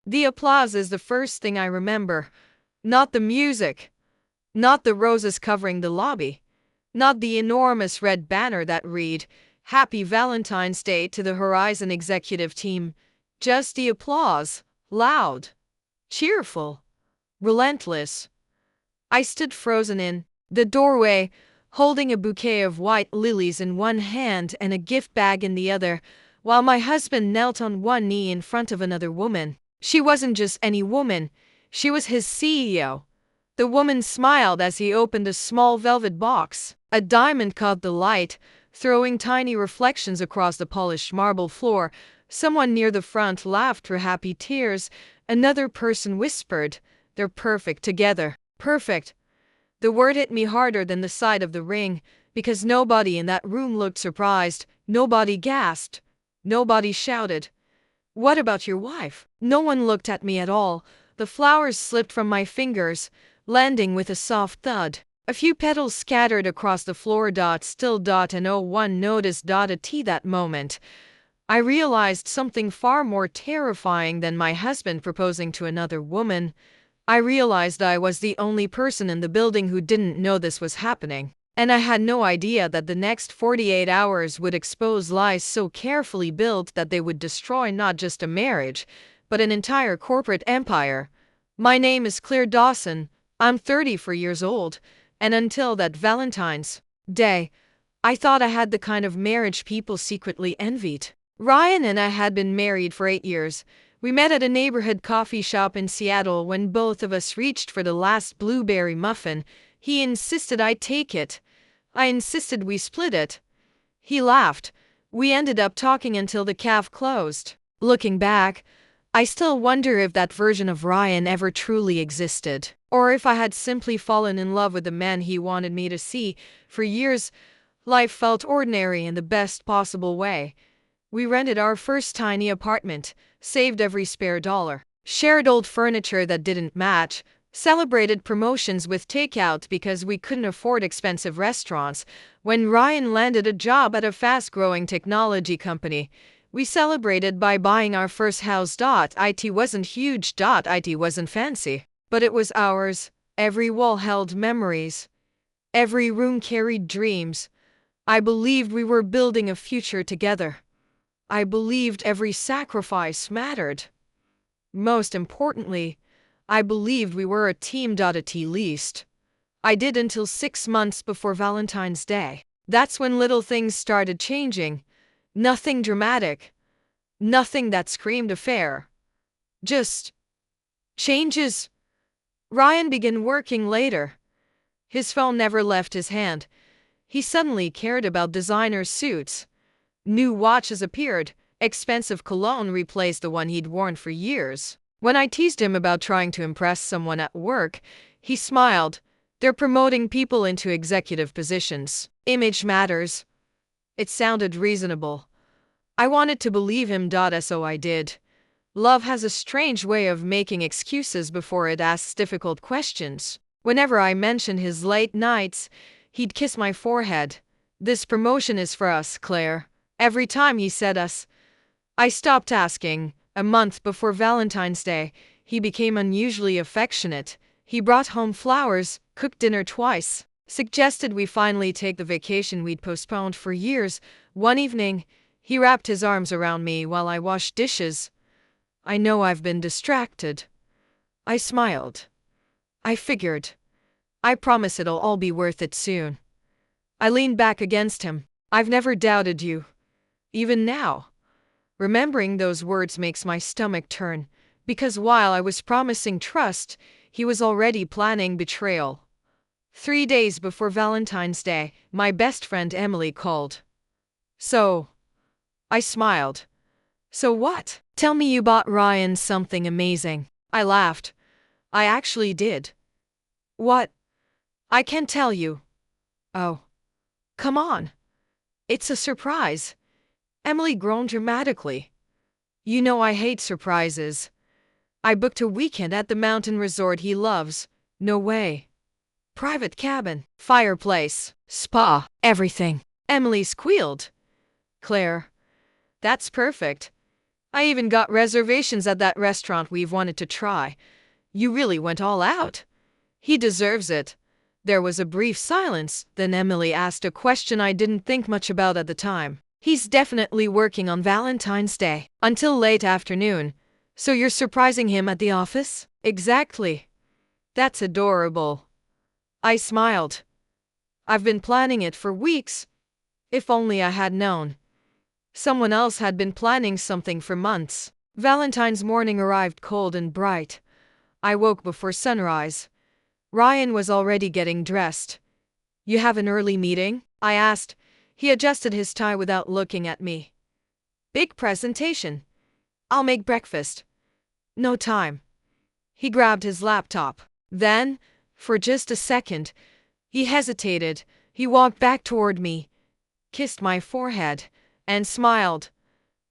The applause is the first thing I remember. Not the music. Not the roses covering the lobby. Not the enormous red banner that read, "Happy Valentine's Day to the Horizon executive team." Just the applause. Loud. Cheerful. Relentless. I stood frozen in the doorway, holding a bouquet of white lilies in one hand and a gift bag in the other, while my husband knelt on one knee in front of another woman. She wasn't just any woman, she was his CEO. The woman smiled as he opened a small velvet box. A diamond caught the light, throwing tiny reflections across the polished marble floor. Someone near the front laughed through happy tears. Another person whispered, "They're perfect together." Perfect. The word hit me harder than the sight of the ring, because nobody in that room looked surprised, nobody gasped, nobody shouted, "What about your wife?" No one looked at me at all. The flowers slipped from my fingers, landing with a soft thud. A few petals scattered across the floor. Still. And no one noticed. At that moment, I realized something far more terrifying than my husband proposing to another woman. I realized I was the only person in the building who didn't know this was happening. And I had no idea that the next 48 hours would expose lies so carefully built that they would destroy not just a marriage, but an entire corporate empire. My name is Claire Dawson. I'm 34 years old, and until that Valentine's Day, I thought I had the kind of marriage people secretly envied. Ryan and I had been married for 8 years. We met at a neighborhood coffee shop in Seattle. When both of us reached for the last blueberry muffin, he insisted I take it. I insisted we split it. He laughed. We ended up talking until the cafe closed. Looking back, I still wonder if that version of Ryan ever truly existed, or if I had simply fallen in love with the man he wanted me to see. For years, life felt ordinary in the best possible way. We rented our first tiny apartment, saved every spare dollar, shared old furniture that didn't match, celebrated promotions with takeout because we couldn't afford expensive restaurants. When Ryan landed a job at a fast-growing technology company, we celebrated by buying our first house. It wasn't huge. It wasn't fancy, but it was ours. Every wall held memories. Every room carried dreams. I believed we were building a future together. I believed every sacrifice mattered. Most importantly, I believed we were a team. At least I did, until 6 months before Valentine's Day. That's when little things started changing. Nothing dramatic. Nothing that screamed affair. Just changes. Ryan began working later. His phone never left his hand. He suddenly cared about designer suits. New watches appeared. Expensive cologne replaced the one he'd worn for years. When I teased him about trying to impress someone at work, he smiled. "They're promoting people into executive positions. Image matters." It sounded reasonable. I wanted to believe him. So I did. Love has a strange way of making excuses before it asks difficult questions. Whenever I mentioned his late nights, he'd kiss my forehead. "This promotion is for us, Claire." Every time he said us, I stopped asking. A month before Valentine's Day, he became unusually affectionate. He brought home flowers, cooked dinner twice, suggested we finally take the vacation we'd postponed for years. One evening, he wrapped his arms around me while I washed dishes. "I know I've been distracted." I smiled. I figured, "I promise it'll all be worth it soon." I leaned back against him. "I've never doubted you. Even now." Remembering those words makes my stomach turn, because while I was promising trust, he was already planning betrayal. 3 days before Valentine's Day, my best friend Emily called. "So?" I smiled. "So what? Tell me you bought Ryan something amazing." I laughed. "I actually did." "What?" "I can't tell you." "Oh. Come on. It's a surprise." Emily groaned dramatically. "You know I hate surprises. I booked a weekend at the mountain resort he loves." "No way." "Private cabin, fireplace, spa, everything." Emily squealed. "Claire, that's perfect. I even got reservations at that restaurant we've wanted to try. You really went all out. He deserves it. There was a brief silence, then Emily asked a question I didn't think much about at the time. He's definitely working on Valentine's Day until late afternoon. So you're surprising him at the office? Exactly. That's adorable. I smiled. I've been planning it for weeks. If only I had known. Someone else had been planning something for months. Valentine's morning arrived cold and bright. I woke before sunrise. Ryan was already getting dressed. You have an early meeting? I asked. He adjusted his tie without looking at me. Big presentation. I'll make breakfast. No time. He grabbed his laptop. Then, for just a second, he hesitated. He walked back toward me, kissed my forehead, and smiled.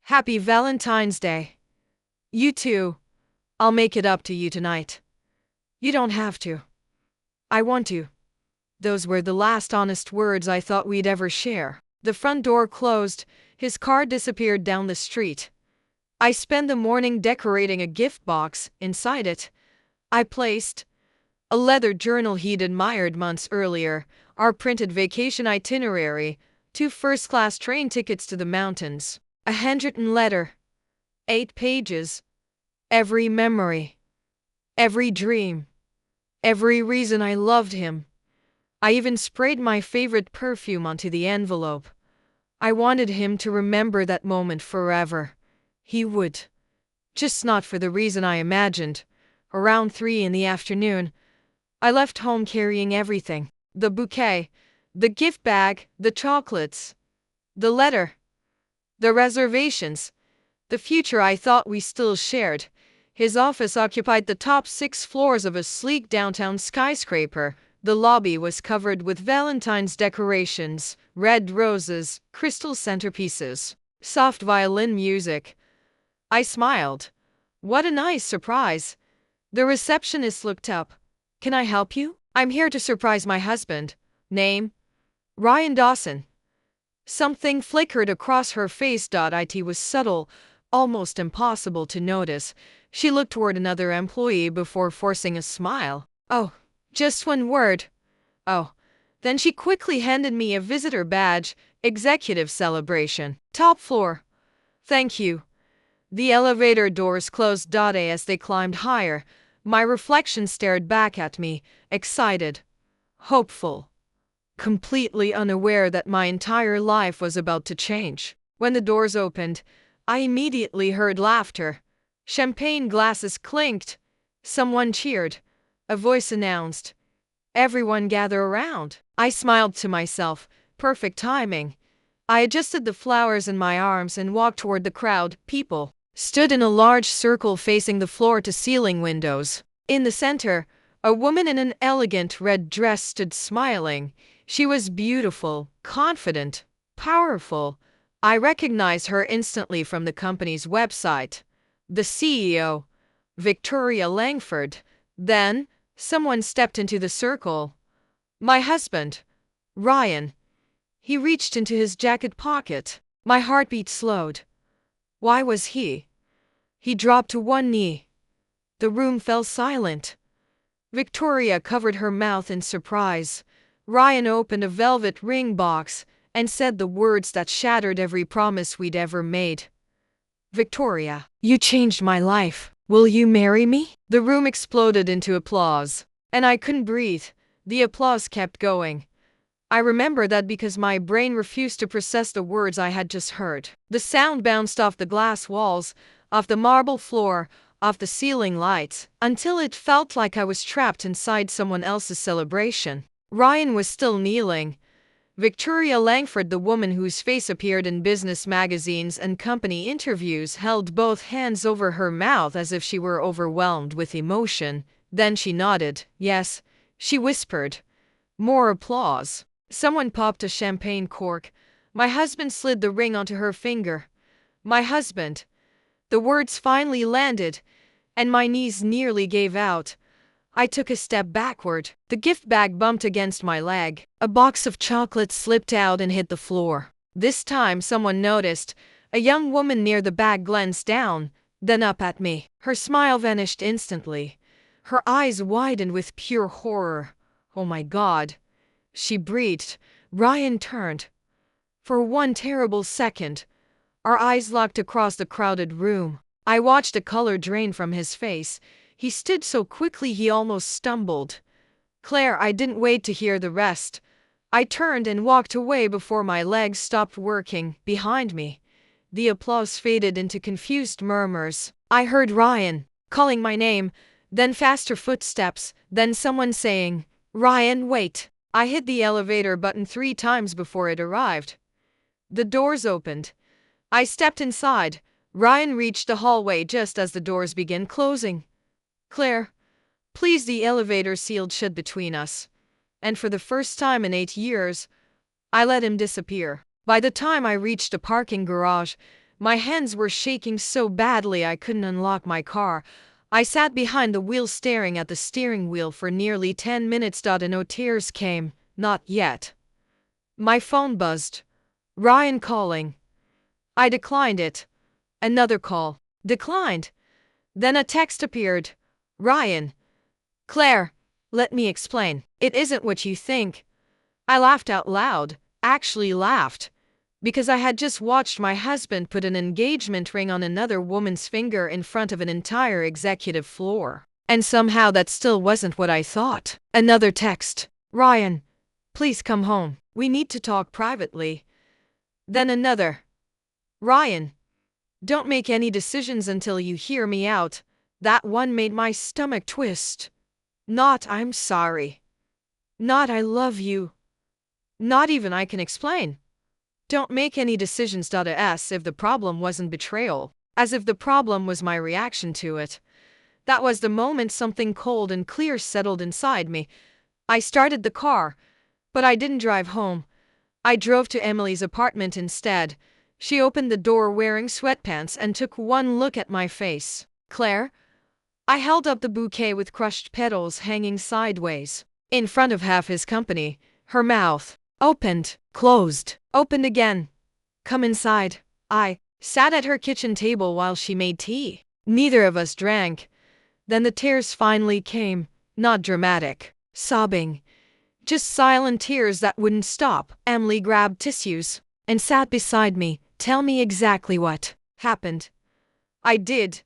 Happy Valentine's Day. You too. I'll make it up to you tonight. You don't have to. I want to. Those were the last honest words I thought we'd ever share. The front door closed. His car disappeared down the street. I spent the morning decorating a gift box. Inside it, I placed a leather journal he'd admired months earlier, our printed vacation itinerary, 2 first-class train tickets to the mountains, a handwritten letter, 8 pages, every memory, every dream, every reason I loved him. I even sprayed my favorite perfume onto the envelope. I wanted him to remember that moment forever. He would. Just not for the reason I imagined. Around 3 in the afternoon, I left home carrying everything. The bouquet, the gift bag, the chocolates, the letter, the reservations, the future I thought we still shared. His office occupied the top 6 floors of a sleek downtown skyscraper. The lobby was covered with Valentine's decorations, red roses, crystal centerpieces, soft violin music. I smiled. What a nice surprise. The receptionist looked up. Can I help you? I'm here to surprise my husband. Name? Ryan Dawson. Something flickered across her face. It was subtle, almost impossible to notice. She looked toward another employee before forcing a smile. Oh, just one word. Oh. Then she quickly handed me a visitor badge. Executive celebration. Top floor. Thank you. The elevator doors closed. As they climbed higher, my reflection stared back at me, excited, hopeful, completely unaware that my entire life was about to change. When the doors opened, I immediately heard laughter. Champagne glasses clinked. Someone cheered. A voice announced, "Everyone gather around." I smiled to myself. Perfect timing. I adjusted the flowers in my arms and walked toward the crowd. People stood in a large circle facing the floor-to-ceiling windows. In the center, a woman in an elegant red dress stood smiling. She was beautiful, confident, powerful. I recognized her instantly from the company's website. The CEO, Victoria Langford. Then, someone stepped into the circle. My husband, Ryan. He reached into his jacket pocket. My heartbeat slowed. Why was he? He dropped to one knee. The room fell silent. Victoria covered her mouth in surprise. Ryan opened a velvet ring box and said the words that shattered every promise we'd ever made. Victoria, you changed my life. Will you marry me? The room exploded into applause. And I couldn't breathe. The applause kept going. I remember that because my brain refused to process the words I had just heard. The sound bounced off the glass walls, off the marble floor, off the ceiling lights, until it felt like I was trapped inside someone else's celebration. Ryan was still kneeling. Victoria Langford, the woman whose face appeared in business magazines and company interviews, held both hands over her mouth as if she were overwhelmed with emotion. Then she nodded. Yes, she whispered. More applause. Someone popped a champagne cork. My husband slid the ring onto her finger. My husband. The words finally landed, and my knees nearly gave out. I took a step backward. The gift bag bumped against my leg. A box of chocolates slipped out and hit the floor. This time someone noticed. A young woman near the back glanced down, then up at me. Her smile vanished instantly. Her eyes widened with pure horror. "Oh my God," she breathed. Ryan turned. For one terrible second, our eyes locked across the crowded room. I watched the color drain from his face. He stood so quickly he almost stumbled. "Claire," I didn't wait to hear the rest. I turned and walked away before my legs stopped working. Behind me, the applause faded into confused murmurs. I heard Ryan calling my name, then faster footsteps, then someone saying, "Ryan, wait." I hit the elevator button 3 times before it arrived. The doors opened. I stepped inside. Ryan reached the hallway just as the doors began closing. "Claire, please." The elevator sealed shut between us. And for the first time in 8 years, I let him disappear. By the time I reached the parking garage, my hands were shaking so badly I couldn't unlock my car. I sat behind the wheel staring at the steering wheel for nearly 10 minutes. No tears came. Not yet. My phone buzzed. Ryan calling. I declined it. Another call. Declined. Then a text appeared. "Ryan. Claire, let me explain. It isn't what you think." I laughed out loud. Actually laughed. Because I had just watched my husband put an engagement ring on another woman's finger in front of an entire executive floor. And somehow that still wasn't what I thought. Another text. "Ryan, please come home. We need to talk privately." Then another. "Ryan, don't make any decisions until you hear me out." That one made my stomach twist. Not "I'm sorry." Not "I love you." Not even "I can explain." Don't make any decisions. As if the problem wasn't betrayal. As if the problem was my reaction to it. That was the moment something cold and clear settled inside me. I started the car, but I didn't drive home. I drove to Emily's apartment instead. She opened the door wearing sweatpants and took one look at my face. "Claire?" I held up the bouquet with crushed petals hanging sideways. In front of half his company, her mouth opened, closed, opened again. "Come inside." I sat at her kitchen table while she made tea. Neither of us drank. Then the tears finally came. Not dramatic, sobbing. Just silent tears that wouldn't stop. Emily grabbed tissues and sat beside me. "Tell me exactly what happened." I did.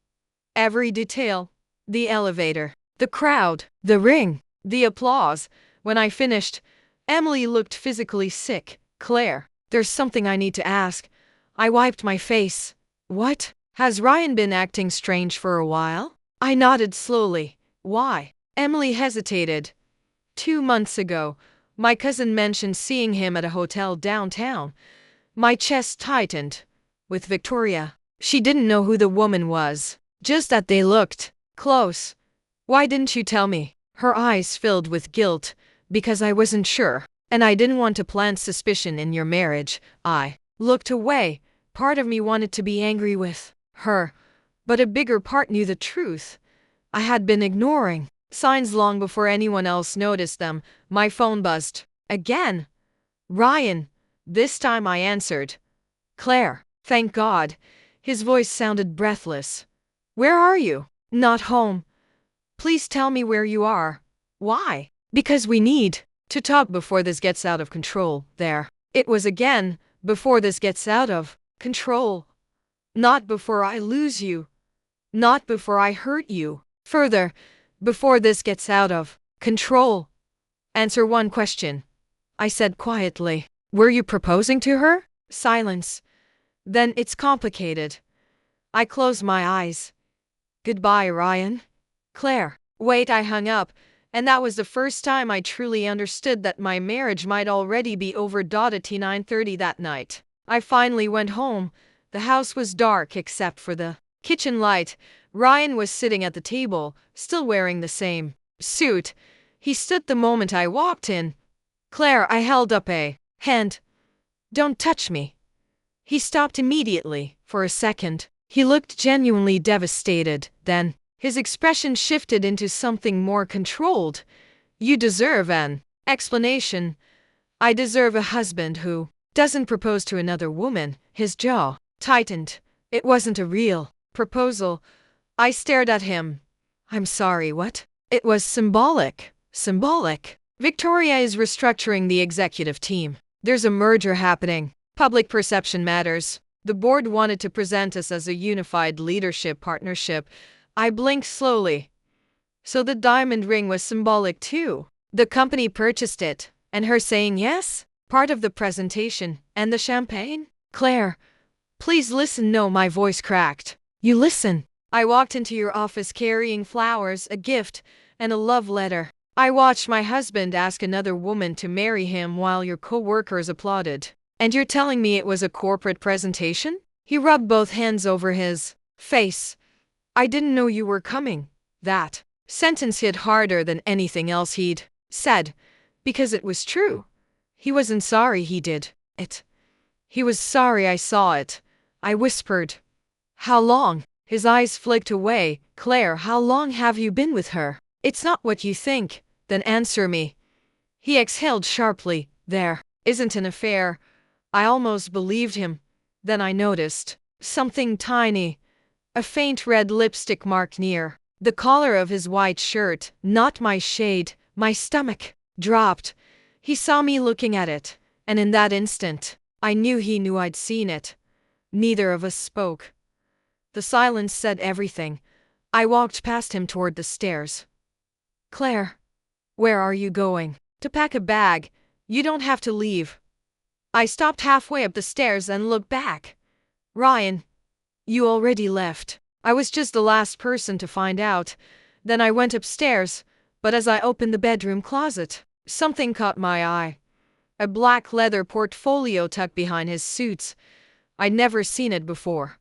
Every detail. The elevator, the crowd, the ring, the applause. When I finished, Emily looked physically sick. "Claire, there's something I need to ask." I wiped my face. "What? Has Ryan been acting strange for a while?" I nodded slowly. "Why?" Emily hesitated. 2 months ago, my cousin mentioned seeing him at a hotel downtown. My chest tightened. With Victoria. She didn't know who the woman was, just that they looked close. "Why didn't you tell me?" Her eyes filled with guilt. "Because I wasn't sure, and I didn't want to plant suspicion in your marriage." I looked away. Part of me wanted to be angry with her, but a bigger part knew the truth. I had been ignoring signs long before anyone else noticed them. My phone buzzed. Again. "Ryan." This time I answered. "Claire." Thank God. His voice sounded breathless. "Where are you?" "Not home." "Please tell me where you are." "Why?" "Because we need to talk before this gets out of control." There. It was again. Before this gets out of control. Not before I lose you. Not before I hurt you. Further. Before this gets out of control. "Answer one question," I said quietly. "Were you proposing to her?" Silence. "Then it's complicated." I closed my eyes. "Goodbye, Ryan." "Claire." Wait, I hung up, and that was the first time I truly understood that my marriage might already be over. At 9:30 that night, I finally went home. The house was dark except for the kitchen light. Ryan was sitting at the table, still wearing the same suit. He stood the moment I walked in. "Claire," I held up a hand. "Don't touch me." He stopped immediately. For a second, he looked genuinely devastated. Then, his expression shifted into something more controlled. "You deserve an explanation." "I deserve a husband who doesn't propose to another woman." His jaw tightened. It wasn't a real proposal. I stared at him. I'm sorry, what? It was symbolic. Symbolic. Victoria is restructuring the executive team. There's a merger happening. Public perception matters. The board wanted to present us as a unified leadership partnership. I blinked slowly. So the diamond ring was symbolic too. The company purchased it, and her saying yes? Part of the presentation, and the champagne? Claire, please listen. No, my voice cracked. You listen. I walked into your office carrying flowers, a gift, and a love letter. I watched my husband ask another woman to marry him while your co-workers applauded. And you're telling me it was a corporate presentation? He rubbed both hands over his face. I didn't know you were coming. That sentence hit harder than anything else he'd said, because it was true. He wasn't sorry he did it. He was sorry I saw it. I whispered. How long? His eyes flicked away. Claire, how long have you been with her? It's not what you think. Then answer me. He exhaled sharply. There isn't an affair. I almost believed him. Then I noticed something tiny. A faint red lipstick mark near the collar of his white shirt. Not my shade. My stomach dropped. He saw me looking at it, and in that instant, I knew he knew I'd seen it. Neither of us spoke. The silence said everything. I walked past him toward the stairs. Claire, where are you going? To pack a bag. You don't have to leave. I stopped halfway up the stairs and looked back. Ryan, you already left. I was just the last person to find out. Then I went upstairs, but as I opened the bedroom closet, something caught my eye. A black leather portfolio tucked behind his suits. I'd never seen it before.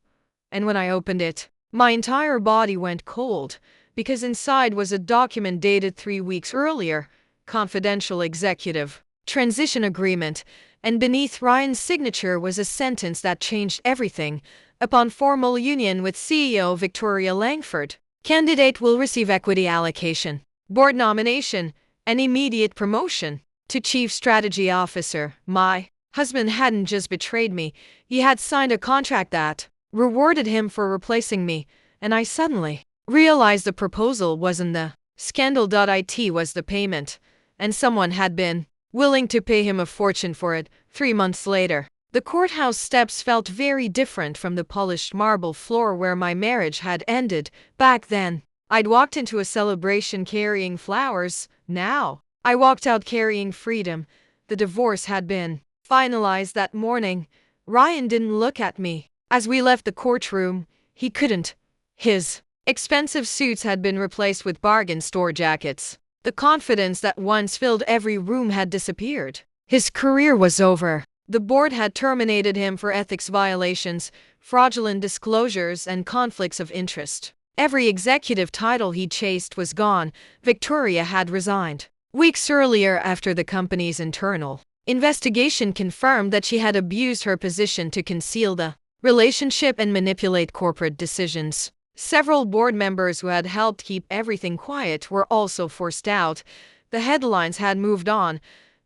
And when I opened it, my entire body went cold, because inside was a document dated 3 weeks earlier, confidential executive transition agreement, and beneath Ryan's signature was a sentence that changed everything. Upon formal union with CEO Victoria Langford, candidate will receive equity allocation, board nomination, and immediate promotion to Chief Strategy Officer. My husband hadn't just betrayed me, he had signed a contract that rewarded him for replacing me, and I suddenly realized the proposal wasn't the scandal. It was the payment, and someone had been willing to pay him a fortune for it. 3 months later, the courthouse steps felt very different from the polished marble floor where my marriage had ended. Back then, I'd walked into a celebration carrying flowers. Now, I walked out carrying freedom. The divorce had been finalized that morning. Ryan didn't look at me as we left the courtroom. He couldn't. His expensive suits had been replaced with bargain store jackets. The confidence that once filled every room had disappeared. His career was over. The board had terminated him for ethics violations, fraudulent disclosures, and conflicts of interest. Every executive title he chased was gone. Victoria had resigned. Weeks earlier, after the company's internal investigation confirmed that she had abused her position to conceal the relationship and manipulate corporate decisions. Several board members who had helped keep everything quiet were also forced out. The headlines had moved on,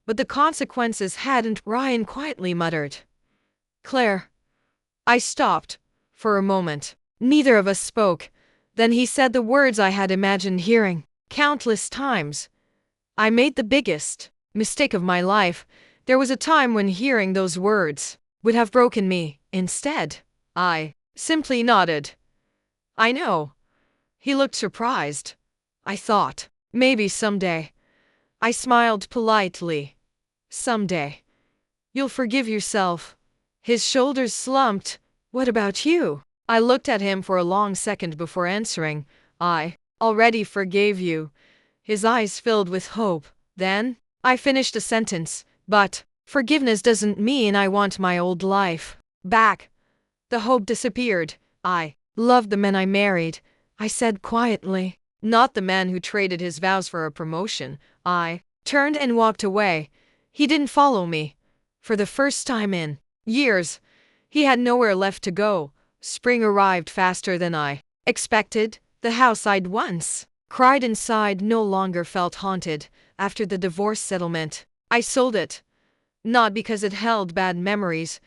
but the consequences hadn't. Ryan quietly muttered. Claire. I stopped. For a moment, neither of us spoke. Then he said the words I had imagined hearing countless times. I made the biggest mistake of my life. There was a time when hearing those words would have broken me. Instead, I simply nodded. I know. He looked surprised. I thought, maybe someday. I smiled politely. Someday. You'll forgive yourself. His shoulders slumped. What about you? I looked at him for a long second before answering. I already forgave you. His eyes filled with hope. Then, I finished a sentence. But forgiveness doesn't mean I want my old life back. The hope disappeared. I loved the man I married, I said quietly. Not the man who traded his vows for a promotion. I turned and walked away. He didn't follow me. For the first time in years, he had nowhere left to go. Spring arrived faster than I expected. The house I'd once cried inside no longer felt haunted. After the divorce settlement, I sold it. Not because it held bad memories,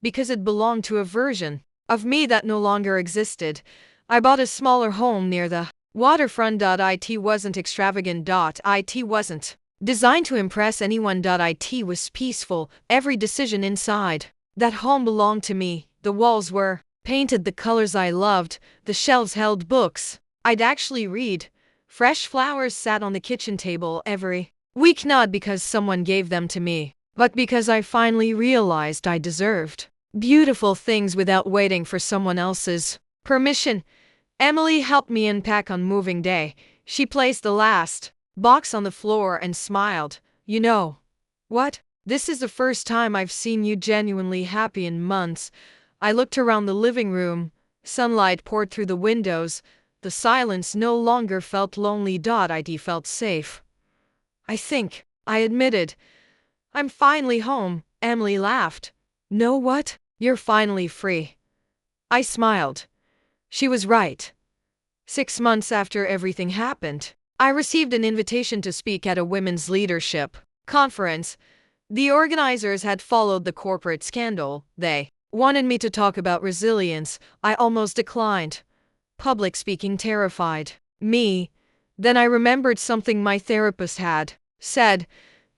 because it belonged to a version of me that no longer existed. I bought a smaller home near the waterfront. It wasn't extravagant. It wasn't designed to impress anyone. It was peaceful. Every decision inside that home belonged to me. The walls were painted the colors I loved. The shelves held books I'd actually read. Fresh flowers sat on the kitchen table every week, not because someone gave them to me, but because I finally realized I deserved beautiful things without waiting for someone else's permission. Emily helped me unpack on moving day. She placed the last box on the floor and smiled. You know what? This is the first time I've seen you genuinely happy in months. I looked around the living room. Sunlight poured through the windows. The silence no longer felt lonely. It felt safe. I think, I admitted. I'm finally home. Emily laughed. Know what? You're finally free. I smiled. She was right. 6 months after everything happened, I received an invitation to speak at a women's leadership conference. The organizers had followed the corporate scandal. They wanted me to talk about resilience. I almost declined. Public speaking terrified me. Then I remembered something my therapist had said.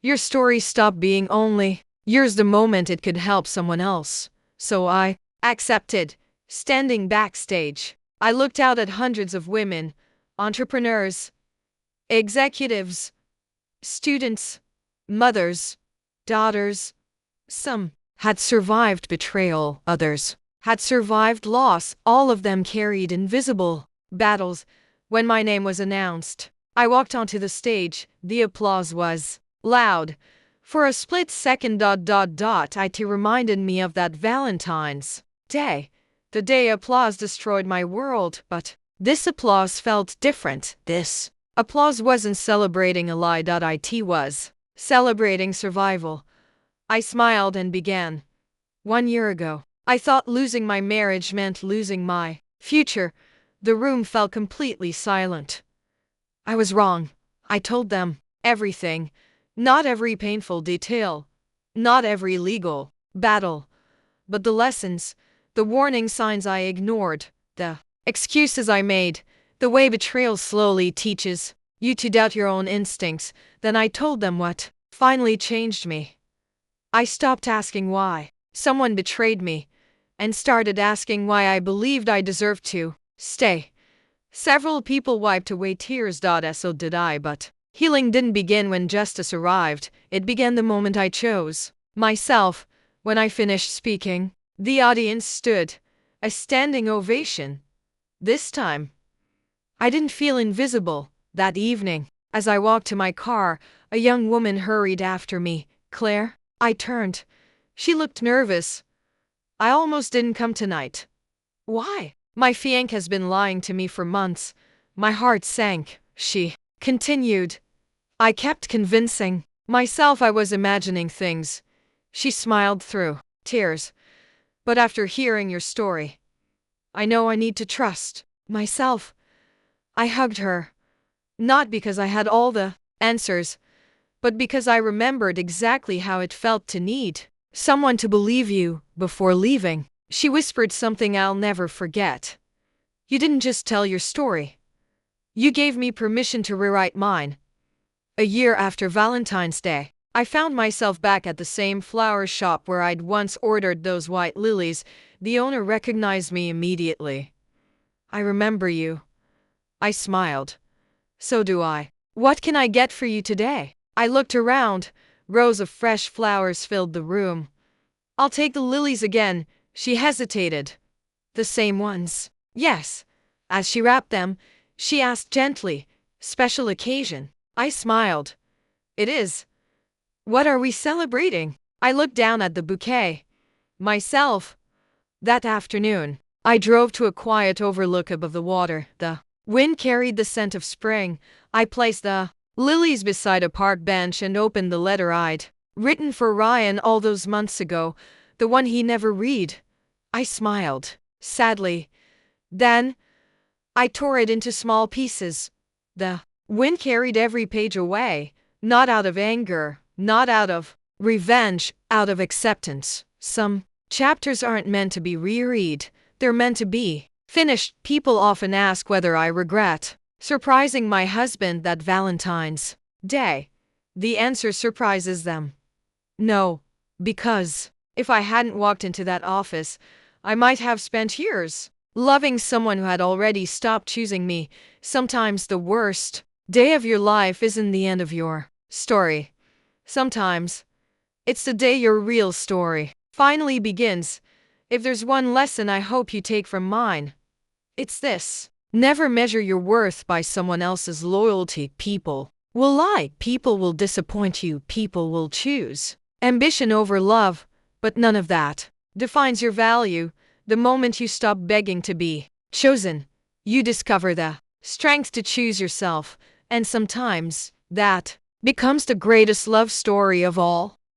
Your story stopped being only yours the moment it could help someone else. So I accepted. Standing backstage, I looked out at hundreds of women, entrepreneurs, executives, students, mothers, daughters. Some had survived betrayal, others had survived loss. All of them carried invisible battles. When my name was announced, I walked onto the stage. The applause was loud. For a split second, it reminded me of that Valentine's Day. The day applause destroyed my world, but this applause felt different. This applause wasn't celebrating a lie. It was celebrating survival. I smiled and began. 1 year ago, I thought losing my marriage meant losing my future. The room fell completely silent. I was wrong. I told them everything. Not every painful detail. Not every legal battle. But the lessons, the warning signs I ignored, the excuses I made, the way betrayal slowly teaches you to doubt your own instincts. Then I told them what finally changed me. I stopped asking why someone betrayed me and started asking why I believed I deserved to stay. Several people wiped away tears. So did I, but healing didn't begin when justice arrived. It began the moment I chose myself. When I finished speaking, the audience stood, a standing ovation. This time, I didn't feel invisible. That evening, as I walked to my car, a young woman hurried after me. Claire? I turned. She looked nervous. I almost didn't come tonight. Why? My fiancé has been lying to me for months. My heart sank. She continued. I kept convincing myself I was imagining things. She smiled through tears. But after hearing your story, I know I need to trust myself. I hugged her. Not because I had all the answers, but because I remembered exactly how it felt to need someone to believe you before leaving. She whispered something I'll never forget. You didn't just tell your story. You gave me permission to rewrite mine. A year after Valentine's Day, I found myself back at the same flower shop where I'd once ordered those white lilies. The owner recognized me immediately. I remember you. I smiled. So do I. What can I get for you today? I looked around. Rows of fresh flowers filled the room. I'll take the lilies again. She hesitated. The same ones? Yes. As she wrapped them, she asked gently, special occasion? I smiled. It is. What are we celebrating? I looked down at the bouquet. Myself. That afternoon, I drove to a quiet overlook above the water. The wind carried the scent of spring. I placed the lilies beside a park bench and opened the letter I'd written for Ryan all those months ago, the one he never read. I smiled, sadly. Then, I tore it into small pieces. The wind carried every page away, not out of anger, not out of revenge, out of acceptance. Some chapters aren't meant to be reread. They're meant to be. Finished. People often ask whether I regret surprising my husband that Valentine's Day. The answer surprises them. No, because if I hadn't walked into that office, I might have spent years loving someone who had already stopped choosing me. Sometimes the worst day of your life isn't the end of your story. Sometimes it's the day your real story finally begins. If there's one lesson I hope you take from mine, it's this. Never measure your worth by someone else's loyalty. People will lie, people will disappoint you, people will choose ambition over love, but none of that defines your value. The moment you stop begging to be chosen, you discover the strength to choose yourself, and sometimes that becomes the greatest love story of all.